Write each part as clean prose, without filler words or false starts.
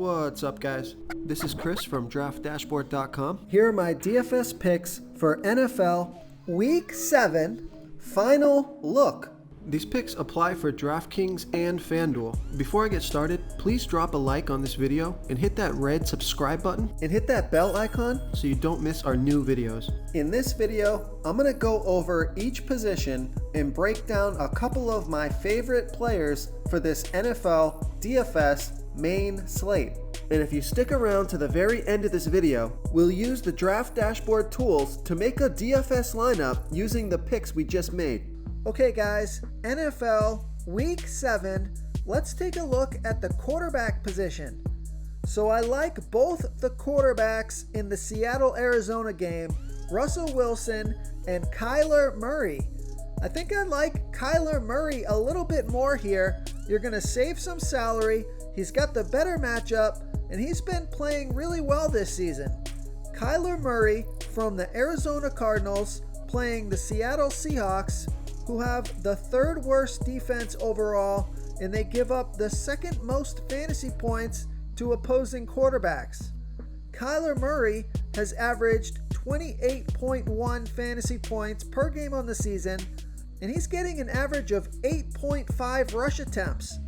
What's up, guys? This is Chris from DraftDashboard.com. Here are my DFS picks for NFL Week 7 Final Look. These picks apply for DraftKings and FanDuel. Before I get started, please drop a like on this video and hit that red subscribe button And hit that bell icon so you don't miss our new videos. In this video, I'm going to go over each position and break down a couple of my favorite players for this NFL DFS main slate. And if you stick around to the very end of this video, we'll use the Draft Dashboard tools to make a DFS lineup using the picks we just made. Okay guys, NFL Week 7, let's take a look at the quarterback position. So I like both the quarterbacks in the Seattle-Arizona game, Russell Wilson and Kyler Murray. I think I like Kyler Murray a little bit more here. You're going to save some salary. He's got the better matchup, and he's been playing really well this season. Kyler Murray from the Arizona Cardinals playing the Seattle Seahawks, who have the third worst defense overall, and they give up the second most fantasy points to opposing quarterbacks. Kyler Murray has averaged 28.1 fantasy points per game on the season, and he's getting an average of 8.5 rush attempts,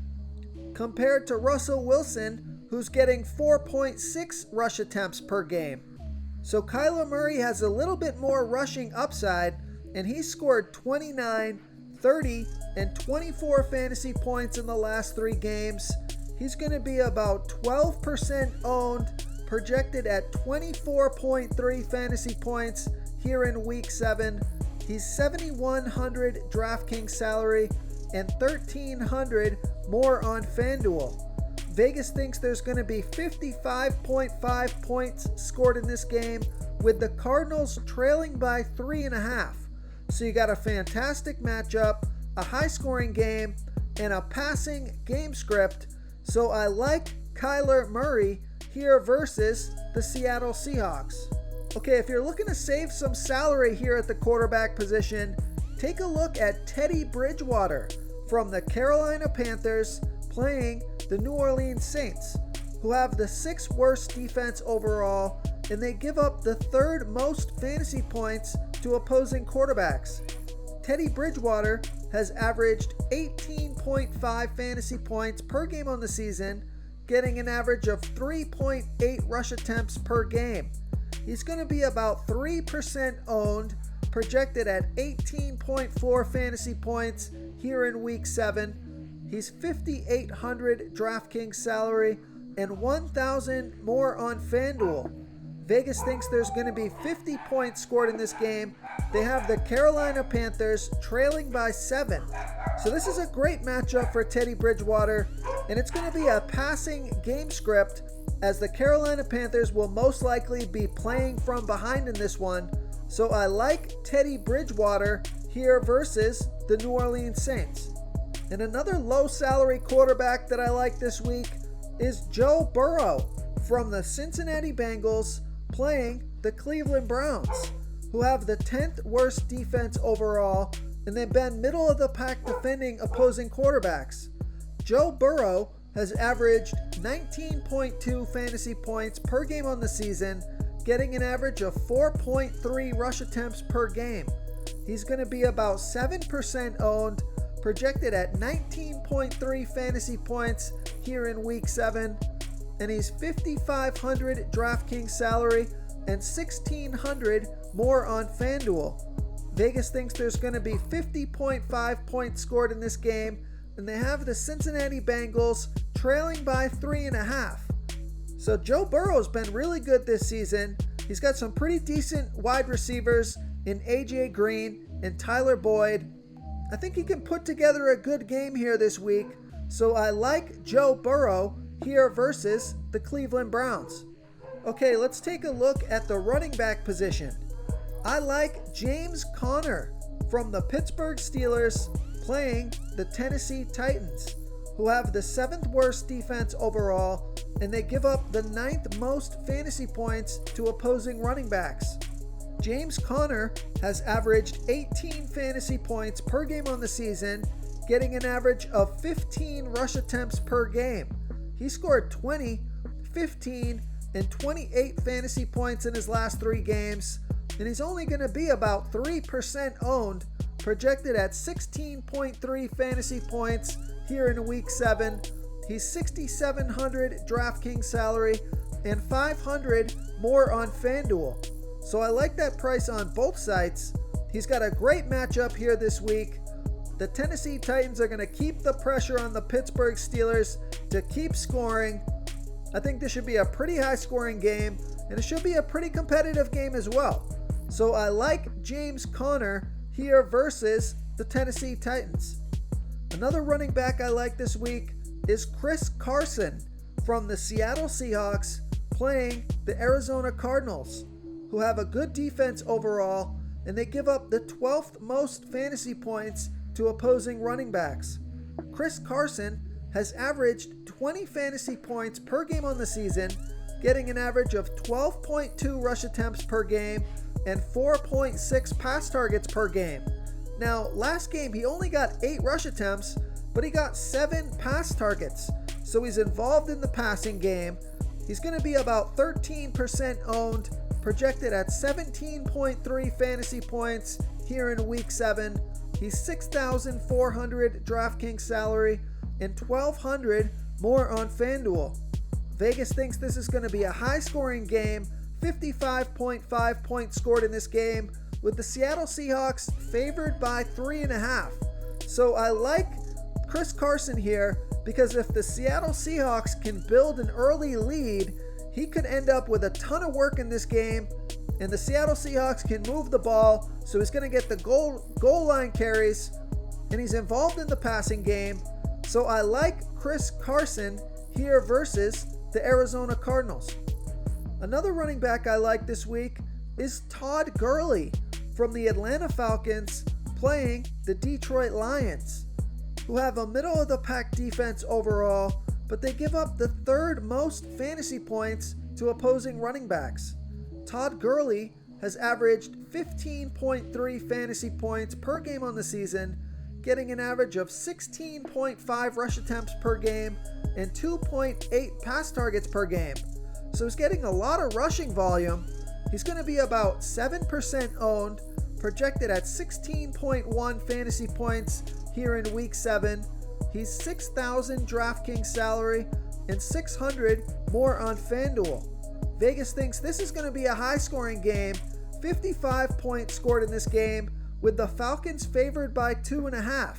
compared to Russell Wilson, who's getting 4.6 rush attempts per game. So Kyler Murray has a little bit more rushing upside, and he scored 29, 30, and 24 fantasy points in the last 3 games. He's going to be about 12% owned, projected at 24.3 fantasy points here in Week 7. He's $7,100 DraftKings salary and $1,300 more on FanDuel. Vegas thinks there's going to be 55.5 points scored in this game, with the Cardinals trailing by 3.5. So you got a fantastic matchup, a high-scoring game, and a passing game script. So I like Kyler Murray here versus the Seattle Seahawks. Okay, if you're looking to save some salary here at the quarterback position, take a look at Teddy Bridgewater from the Carolina Panthers playing the New Orleans Saints, who have the 6th worst defense overall, and they give up the 3rd most fantasy points to opposing quarterbacks. Teddy Bridgewater has averaged 18.5 fantasy points per game on the season, getting an average of 3.8 rush attempts per game. He's going to be about 3% owned, projected at 18.4 fantasy points here in Week 7. He's $5,800 DraftKings salary and $1,000 more on FanDuel. Vegas thinks there's going to be 50 points scored in this game. They have the Carolina Panthers trailing by 7. So this is a great matchup for Teddy Bridgewater, and it's going to be a passing game script, as the Carolina Panthers will most likely be playing from behind in this one. So I like Teddy Bridgewater here versus the New Orleans Saints. And another low salary quarterback that I like this week is Joe Burrow from the Cincinnati Bengals playing the Cleveland Browns, who have the 10th worst defense overall, and they've been middle of the pack defending opposing quarterbacks. Joe Burrow has averaged 19.2 fantasy points per game on the season, getting an average of 4.3 rush attempts per game. He's going to be about 7% owned, projected at 19.3 fantasy points here in Week 7, and he's $5,500 DraftKings salary and $1,600 more on FanDuel. Vegas thinks there's going to be 50.5 points scored in this game, and they have the Cincinnati Bengals trailing by 3.5. So Joe Burrow's been really good this season. He's got some pretty decent wide receivers in AJ Green and Tyler Boyd. I think he can put together a good game here this week, so I like Joe Burrow here versus the Cleveland Browns. Okay, let's take a look at the running back position. I like James Conner from the Pittsburgh Steelers playing the Tennessee Titans, who have the 7th worst defense overall, and they give up the 9th most fantasy points to opposing running backs. James Conner has averaged 18 fantasy points per game on the season, getting an average of 15 rush attempts per game. He scored 20, 15 and 28 fantasy points in his last 3 games, and he's only going to be about 3% owned, projected at 16.3 fantasy points here in week 7. He's 6,700 DraftKings salary and 500 more on FanDuel. So I like that price on both sites. He's got a great matchup here this week. The Tennessee Titans are going to keep the pressure on the Pittsburgh Steelers to keep scoring. I think this should be a pretty high scoring game, and it should be a pretty competitive game as well. So I like James Conner here versus the Tennessee Titans. Another running back I like this week is Chris Carson from the Seattle Seahawks playing the Arizona Cardinals, who have a good defense overall, and they give up the 12th most fantasy points to opposing running backs. Chris Carson has averaged 20 fantasy points per game on the season, getting an average of 12.2 rush attempts per game and 4.6 pass targets per game. Now, last game he only got 8 rush attempts, but he got 7 pass targets, so he's involved in the passing game. He's going to be about 13% owned, projected at 17.3 fantasy points here in week 7. He's 6,400 DraftKings salary and 1,200 more on FanDuel. Vegas thinks this is going to be a high-scoring game, 55.5 points scored in this game, with the Seattle Seahawks favored by 3.5. So I like Chris Carson here because if the Seattle Seahawks can build an early lead, he could end up with a ton of work in this game, and the Seattle Seahawks can move the ball, so he's going to get the goal line carries, and he's involved in the passing game. So I like Chris Carson here versus the Arizona Cardinals. Another running back I like this week is Todd Gurley from the Atlanta Falcons playing the Detroit Lions, who have a middle-of-the-pack defense overall, but they give up the 3rd most fantasy points to opposing running backs. Todd Gurley has averaged 15.3 fantasy points per game on the season, getting an average of 16.5 rush attempts per game and 2.8 pass targets per game. So he's getting a lot of rushing volume. He's going to be about 7% owned, projected at 16.1 fantasy points here in week 7. He's 6,000 DraftKings salary and 600 more on FanDuel. Vegas thinks this is going to be a high-scoring game, 55 points scored in this game, with the Falcons favored by 2.5.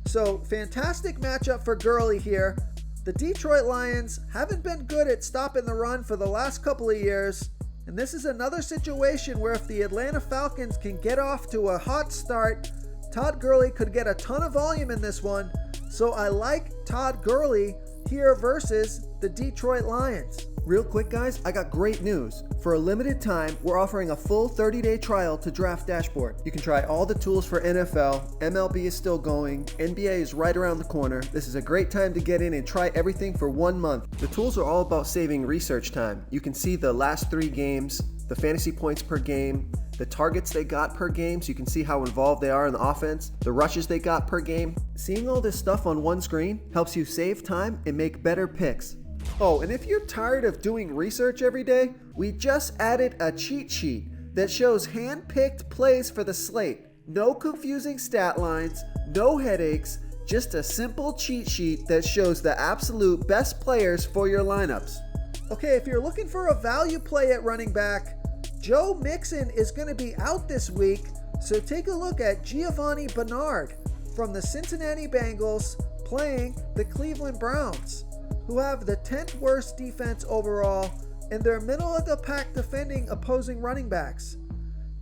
So fantastic matchup for Gurley here. The Detroit Lions haven't been good at stopping the run for the last couple of years, and this is another situation where if the Atlanta Falcons can get off to a hot start, Todd Gurley could get a ton of volume in this one. So I like Todd Gurley here versus the Detroit Lions. Real quick guys, I got great news. For a limited time, we're offering a full 30-day trial to Draft Dashboard. You can try all the tools for NFL, MLB is still going, NBA is right around the corner. This is a great time to get in and try everything for 1 month. The tools are all about saving research time. You can see the last 3 games, the fantasy points per game, the targets they got per game, so you can see how involved they are in the offense, the rushes they got per game. Seeing all this stuff on one screen helps you save time and make better picks. Oh, and if you're tired of doing research every day, we just added a cheat sheet that shows hand-picked plays for the slate. No confusing stat lines, no headaches, just a simple cheat sheet that shows the absolute best players for your lineups. Okay, if you're looking for a value play at running back, Joe Mixon is going to be out this week, so take a look at Giovanni Bernard from the Cincinnati Bengals playing the Cleveland Browns, who have the 10th worst defense overall, and they're middle of the pack defending opposing running backs.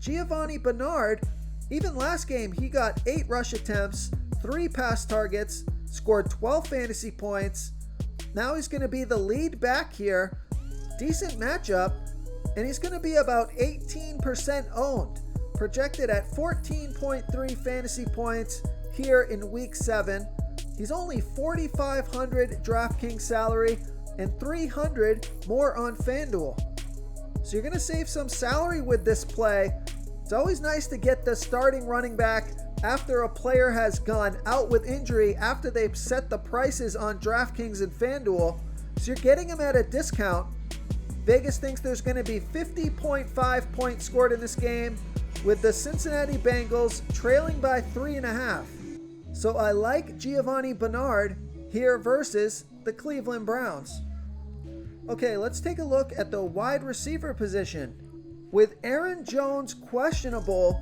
Giovanni Bernard, even last game, he got 8 rush attempts, 3 pass targets, scored 12 fantasy points. Now he's going to be the lead back here. Decent matchup, and he's going to be about 18% owned, projected at 14.3 fantasy points here in week 7. He's only 4,500 DraftKings salary and 300 more on FanDuel. So you're going to save some salary with this play. It's always nice to get the starting running back after a player has gone out with injury after they've set the prices on DraftKings and FanDuel. So you're getting him at a discount. Vegas thinks there's going to be 50.5 points scored in this game, with the Cincinnati Bengals trailing by 3.5. So I like Giovanni Bernard here versus the Cleveland Browns. Okay, let's take a look at the wide receiver position. With Aaron Jones questionable,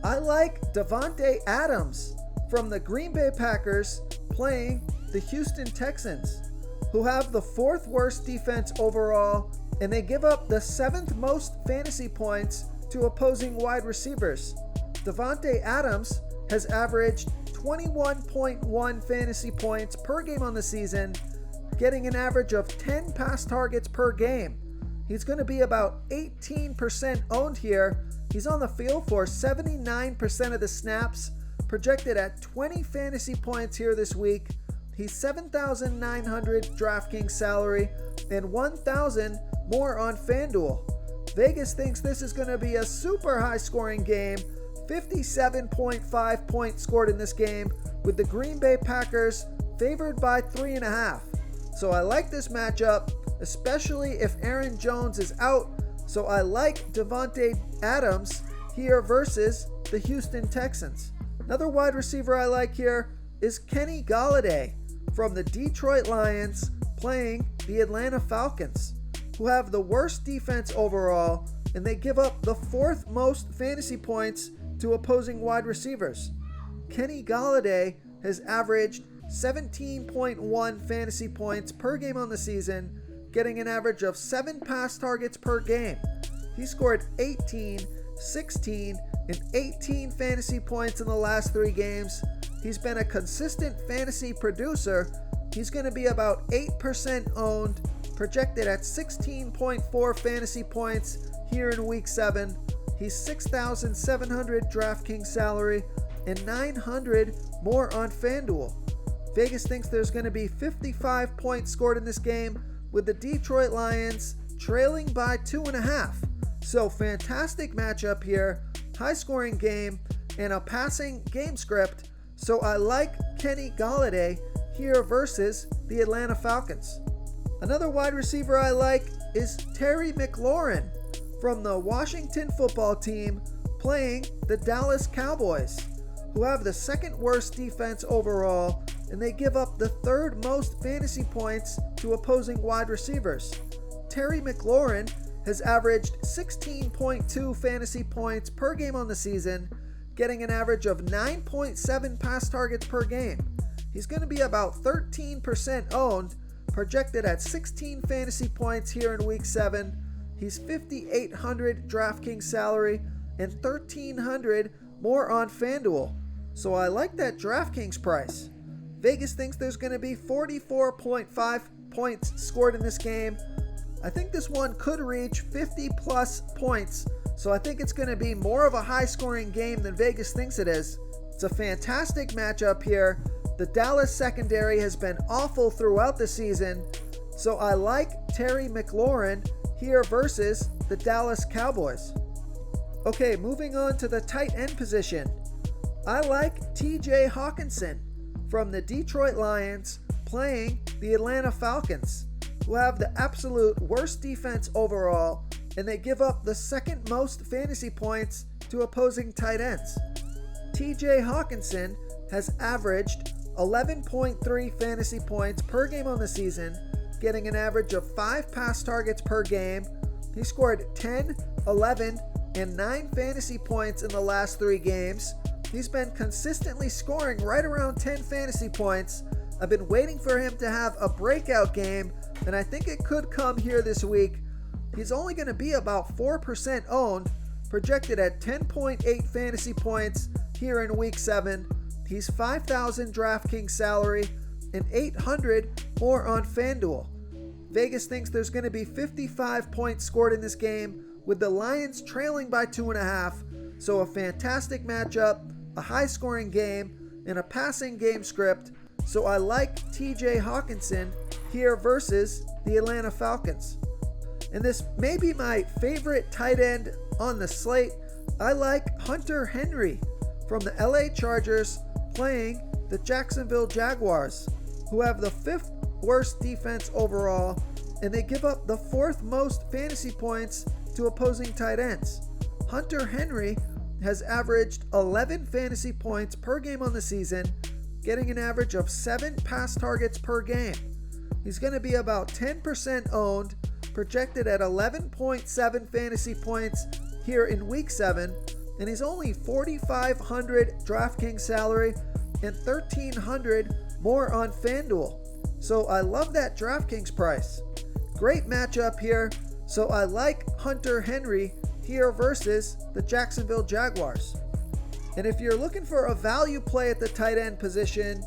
I like Davante Adams from the Green Bay Packers playing the Houston Texans, who have the 4th worst defense overall, and they give up the 7th most fantasy points to opposing wide receivers. Davante Adams has averaged 21.1 fantasy points per game on the season, getting an average of 10 pass targets per game. He's going to be about 18% owned here. He's on the field for 79% of the snaps, projected at 20 fantasy points here this week. He's $7,900 DraftKings salary and $1,000 more on FanDuel. Vegas thinks this is going to be a super high scoring game. 57.5 points scored in this game, with the Green Bay Packers favored by 3.5. So I like this matchup, especially if Aaron Jones is out. So I like Davante Adams here versus the Houston Texans. Another wide receiver I like here is Kenny Golladay from the Detroit Lions playing the Atlanta Falcons, who have the worst defense overall, and they give up the 4th most fantasy points to opposing wide receivers. Kenny Golladay has averaged 17.1 fantasy points per game on the season, getting an average of 7 pass targets per game. He scored 18, 16, and 18 fantasy points in the last 3 games. He's been a consistent fantasy producer. He's going to be about 8% owned, projected at 16.4 fantasy points here in week 7. He's $6,700 DraftKings salary and $900 more on FanDuel. Vegas thinks there's going to be 55 points scored in this game, with the Detroit Lions trailing by 2.5. So fantastic matchup here, high scoring game, and a passing game script. So I like Kenny Golladay here versus the Atlanta Falcons. Another wide receiver I like is Terry McLaurin from the Washington football team playing the Dallas Cowboys, who have the 2nd worst defense overall, and they give up the 3rd most fantasy points to opposing wide receivers. Terry McLaurin has averaged 16.2 fantasy points per game on the season, getting an average of 9.7 pass targets per game. He's going to be about 13% owned, projected at 16 fantasy points here in week 7. He's $5,800 DraftKings salary and $1,300 more on FanDuel. So I like that DraftKings price. Vegas thinks there's going to be 44.5 points scored in this game. I think this one could reach 50 plus points. So I think it's going to be more of a high scoring game than Vegas thinks it is. It's a fantastic matchup here. The Dallas secondary has been awful throughout the season. So I like Terry McLaurin here versus the Dallas Cowboys. Okay, moving on to the tight end position. I like TJ Hawkinson from the Detroit Lions playing the Atlanta Falcons, who have the absolute worst defense overall, and they give up the 2nd most fantasy points to opposing tight ends. TJ Hawkinson has averaged 11.3 fantasy points per game on the season, getting an average of 5 pass targets per game. He scored 10, 11, and 9 fantasy points in the last 3 games. He's been consistently scoring right around 10 fantasy points. I've been waiting for him to have a breakout game, and I think it could come here this week. He's only going to be about 4% owned, projected at 10.8 fantasy points here in week 7. He's $5,000 DraftKings salary and $800 more on FanDuel. Vegas thinks there's going to be 55 points scored in this game, with the Lions trailing by 2.5. So a fantastic matchup, a high scoring game, and a passing game script. So I like TJ Hawkinson here versus the Atlanta Falcons. And this may be my favorite tight end on the slate. I like Hunter Henry from the LA Chargers playing the Jacksonville Jaguars, who have the 5th worst defense overall, and they give up the 4th most fantasy points to opposing tight ends. Hunter Henry has averaged 11 fantasy points per game on the season, getting an average of 7 pass targets per game. He's going to be about 10% owned, projected at 11.7 fantasy points here in week 7, and he's only $4,500 DraftKings salary and $1,300 more on FanDuel. So I love that DraftKings price. Great matchup here. So I like Hunter Henry here versus the Jacksonville Jaguars. And if you're looking for a value play at the tight end position,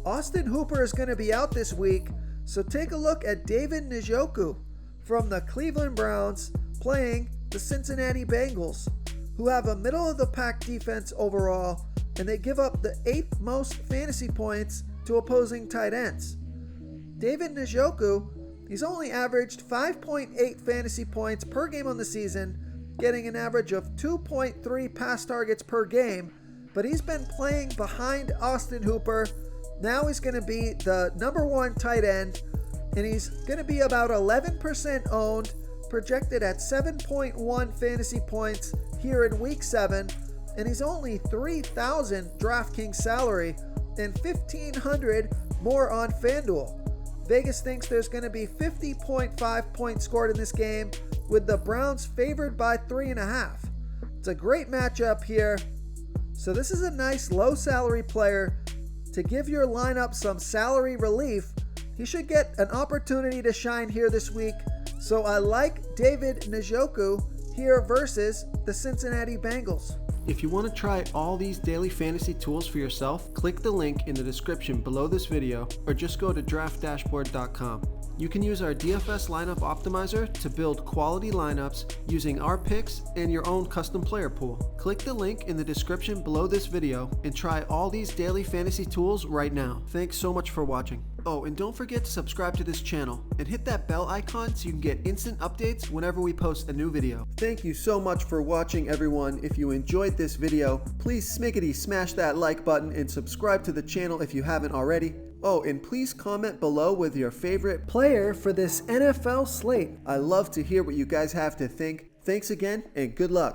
Austin Hooper is going to be out this week. So take a look at David Njoku from the Cleveland Browns playing the Cincinnati Bengals, who have a middle-of-the-pack defense overall, and they give up the 8th most fantasy points to opposing tight ends. David Njoku, he's only averaged 5.8 fantasy points per game on the season, getting an average of 2.3 pass targets per game, but he's been playing behind Austin Hooper. Now he's going to be the number 1 tight end, and he's going to be about 11% owned, projected at 7.1 fantasy points here in week 7, and he's only $3,000 DraftKings salary and $1,500 more on FanDuel. Vegas thinks there's going to be 50.5 points scored in this game, with the Browns favored by 3.5. It's a great matchup here. So this is a nice low salary player to give your lineup some salary relief. He should get an opportunity to shine here this week. So I like David Njoku here versus the Cincinnati Bengals. If you want to try all these daily fantasy tools for yourself, click the link in the description below this video or just go to draftdashboard.com. You can use our DFS lineup optimizer to build quality lineups using our picks and your own custom player pool. Click the link in the description below this video and try all these daily fantasy tools right now. Thanks so much for watching. Oh, and don't forget to subscribe to this channel and hit that bell icon so you can get instant updates whenever we post a new video. Thank you so much for watching, everyone. If you enjoyed this video, please smash that like button and subscribe to the channel if you haven't already. Oh, and please comment below with your favorite player for this NFL slate. I love to hear what you guys have to think. Thanks again, and good luck.